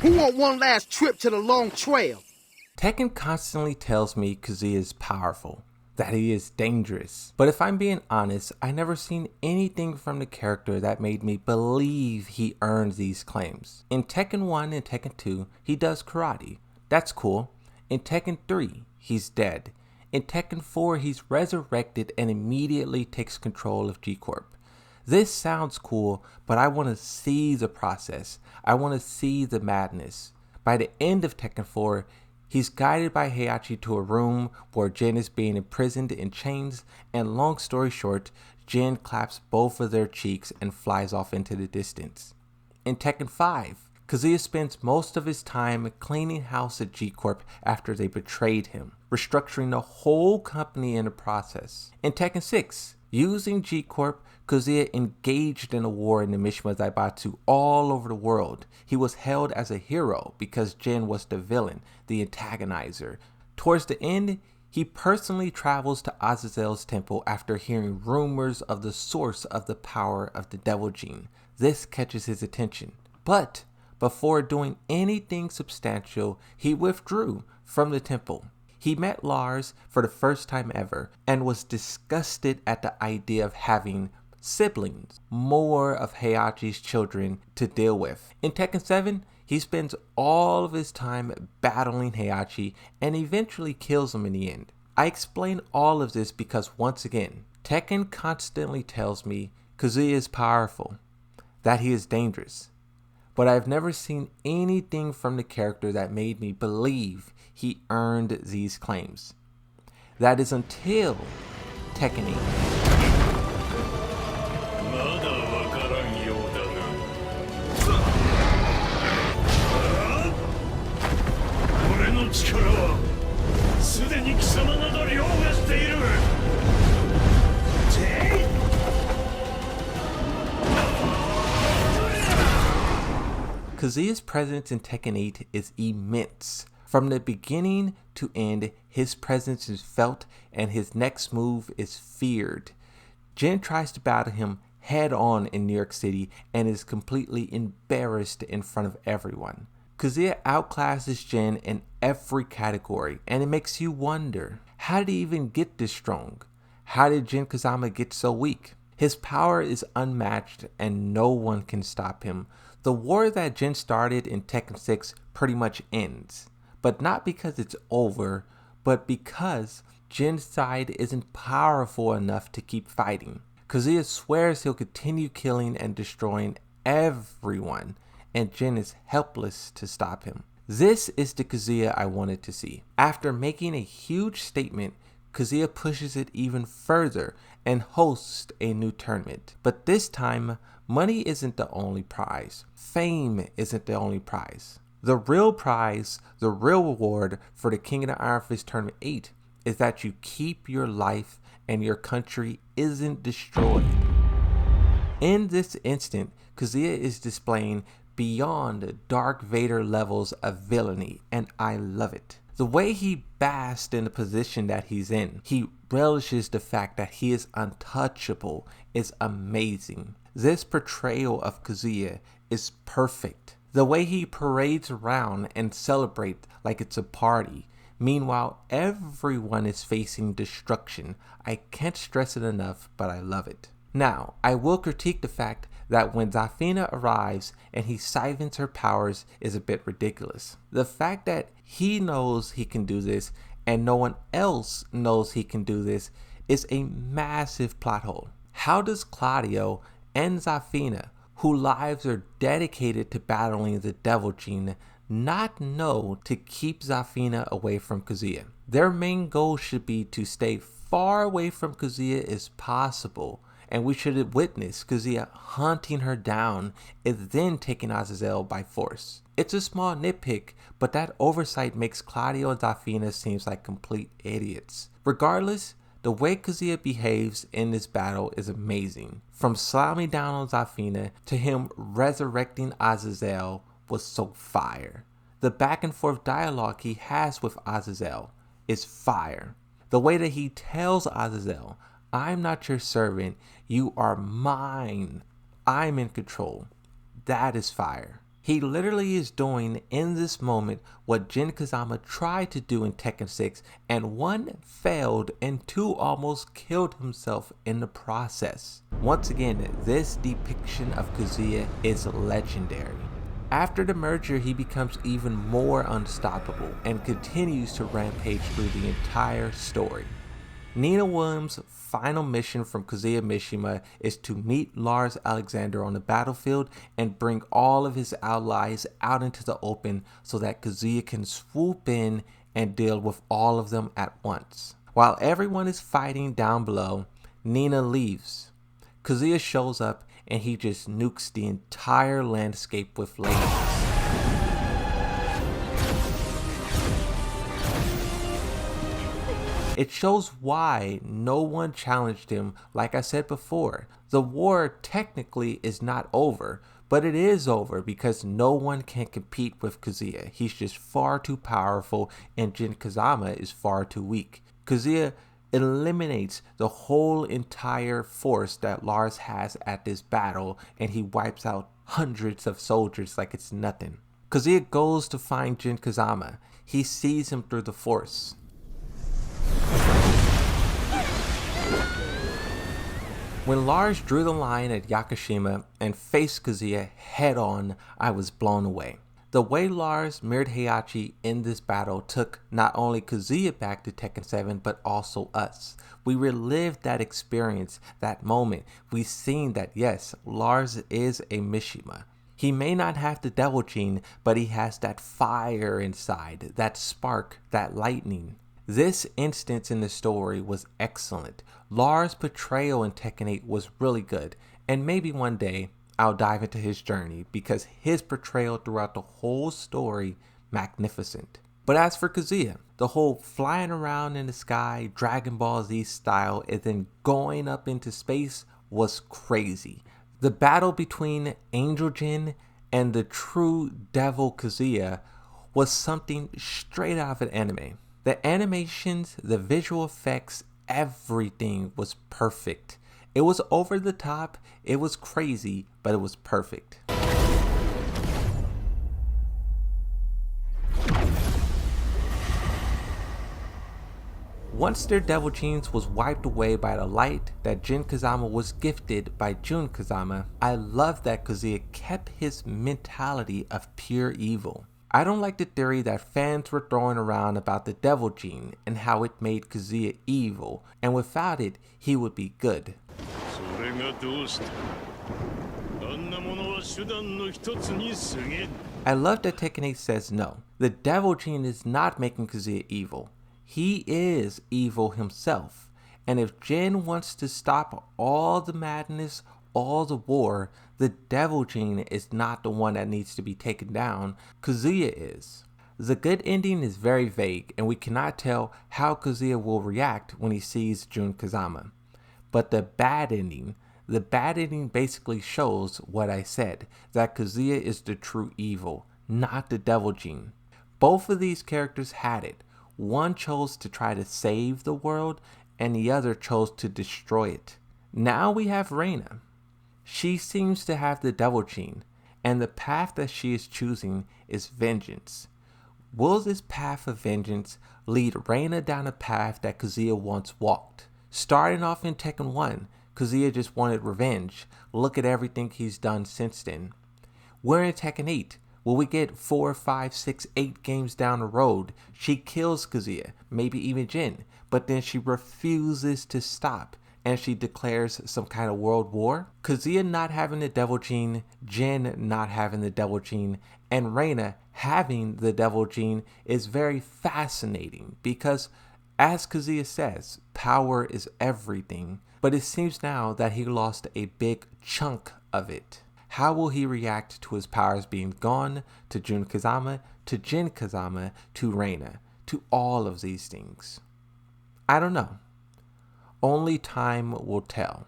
Who want one last trip to the long trail? Tekken constantly tells me Kazuya is powerful, that he is dangerous. But if I'm being honest, I never seen anything from the character that made me believe he earned these claims. In Tekken 1 and Tekken 2, he does karate. That's cool. In Tekken 3, he's dead. In Tekken 4, he's resurrected and immediately takes control of G-Corp. This sounds cool, but I want to see the process. I want to see the madness. By the end of Tekken 4, he's guided by Heihachi to a room where Jin is being imprisoned in chains, and long story short, Jin claps both of their cheeks and flies off into the distance. In Tekken 5, Kazuya spends most of his time cleaning house at G-Corp after they betrayed him, restructuring the whole company in the process. In Tekken 6, using G-Corp, Kazuya engaged in a war in the Mishima Zaibatsu all over the world. He was hailed as a hero because Jin was the villain, the antagonizer. Towards the end, he personally travels to Azazel's temple after hearing rumors of the source of the power of the devil gene. This catches his attention. But before doing anything substantial, he withdrew from the temple. He met Lars for the first time ever and was disgusted at the idea of having siblings, more of Heihachi's children to deal with. In Tekken 7, he spends all of his time battling Heihachi and eventually kills him in the end. I explain all of this because once again, Tekken constantly tells me Kazuya is powerful, that he is dangerous, but I've never seen anything from the character that made me believe he earned these claims. That is until Tekken 8. まだわからんようだな。俺の力はすでに貴様など凌駕している。Kazuya's presence in Tekken 8 is immense. From the beginning to end, his presence is felt and his next move is feared. Jin tries to battle him head on in New York City and is completely embarrassed in front of everyone. Kazuya outclasses Jin in every category, and it makes you wonder, how did he even get this strong? How did Jin Kazama get so weak? His power is unmatched and no one can stop him. The war that Jin started in Tekken 6 pretty much ends, but not because it's over, but because Jin's side isn't powerful enough to keep fighting. Kazuya swears he'll continue killing and destroying everyone, and Jin is helpless to stop him. This is the Kazuya I wanted to see. After making a huge statement, Kazuya pushes it even further and hosts a new tournament. But this time, money isn't the only prize. Fame isn't the only prize. The real prize, the real reward for the King of the Iron Fist Tournament 8 is that you keep your life and your country isn't destroyed. In this instant, Kazuya is displaying beyond Dark Vader levels of villainy, and I love it. The way he basks in the position that he's in, he relishes the fact that he is untouchable, is amazing. This portrayal of Kazuya is perfect. The way he parades around and celebrates like it's a party. Meanwhile, everyone is facing destruction. I can't stress it enough, but I love it. Now, I will critique the fact that when Zafina arrives and he siphons her powers is a bit ridiculous. The fact that he knows he can do this and no one else knows he can do this is a massive plot hole. How does Claudio and Zafina, whose lives are dedicated to battling the devil gene, not know to keep Zafina away from Kazuya? Their main goal should be to stay far away from Kazuya as possible, and we should witness Kazuya hunting her down and then taking Azazel by force. It's a small nitpick, but that oversight makes Claudio and Zafina seem like complete idiots. Regardless, the way Kazuya behaves in this battle is amazing. From slamming down on Zafina to him resurrecting Azazel was so fire. The back and forth dialogue he has with Azazel is fire. The way that he tells Azazel, "I'm not your servant, you are mine. I'm in control." That is fire. He literally is doing in this moment what Jin Kazama tried to do in Tekken 6, and 1 failed and 2 almost killed himself in the process. Once again, this depiction of Kazuya is legendary. After the merger, he becomes even more unstoppable and continues to rampage through the entire story. Nina Williams' final mission from Kazuya Mishima is to meet Lars Alexander on the battlefield and bring all of his allies out into the open so that Kazuya can swoop in and deal with all of them at once. While everyone is fighting down below, Nina leaves. Kazuya shows up and he just nukes the entire landscape with lasers. It shows why no one challenged him. Like I said before, the war technically is not over, but it is over because no one can compete with Kazuya. He's just far too powerful and Jin Kazama is far too weak. Kazuya eliminates the whole entire force that Lars has at this battle and he wipes out hundreds of soldiers like it's nothing. Kazuya goes to find Jin Kazama. He sees him through the force. When Lars drew the line at Yakushima and faced Kazuya head on, I was blown away. The way Lars mirrored Heihachi in this battle took not only Kazuya back to Tekken 7, but also us. We relived that experience, that moment. We've seen that yes, Lars is a Mishima. He may not have the Devil Gene, but he has that fire inside, that spark, that lightning. This instance in the story was excellent. Lars' portrayal in Tekken 8 was really good, and maybe one day I'll dive into his journey because his portrayal throughout the whole story, magnificent. But as for Kazuya, the whole flying around in the sky, Dragon Ball Z style, and then going up into space was crazy. The battle between Angel Jin and the true Devil Kazuya was something straight out of an anime. The animations, the visual effects, everything was perfect. It was over the top, it was crazy, but it was perfect. Once their Devil Genes was wiped away by the light that Jin Kazama was gifted by Jun Kazama, I love that Kazuya kept his mentality of pure evil. I don't like the theory that fans were throwing around about the Devil Gene and how it made Kazuya evil, and without it, he would be good. I love that Tekken 8 says no. The Devil Gene is not making Kazuya evil. He is evil himself. And if Jin wants to stop all the madness, all the war, the Devil Gene is not the one that needs to be taken down. Kazuya is. The good ending is very vague, and we cannot tell how Kazuya will react when he sees Jun Kazama. But the bad ending basically shows what I said, that Kazuya is the true evil, not the Devil Gene. Both of these characters had it. One chose to try to save the world, and the other chose to destroy it. Now we have Reina. She seems to have the Devil Gene, and the path that she is choosing is vengeance. Will this path of vengeance lead Reina down a path that Kazuya once walked? Starting off in Tekken 1, Kazuya just wanted revenge. Look at everything he's done since then. We're in Tekken 8. Will we get 4, 5, 6, 8 games down the road? She kills Kazuya, maybe even Jin, but then she refuses to stop. And she declares some kind of world war. Kazuya not having the Devil Gene, Jin not having the Devil Gene, and Reina having the Devil Gene is very fascinating because, as Kazuya says, power is everything. But it seems now that he lost a big chunk of it. How will he react to his powers being gone, to Jun Kazama, to Jin Kazama, to Reina, to all of these things? I don't know. Only time will tell.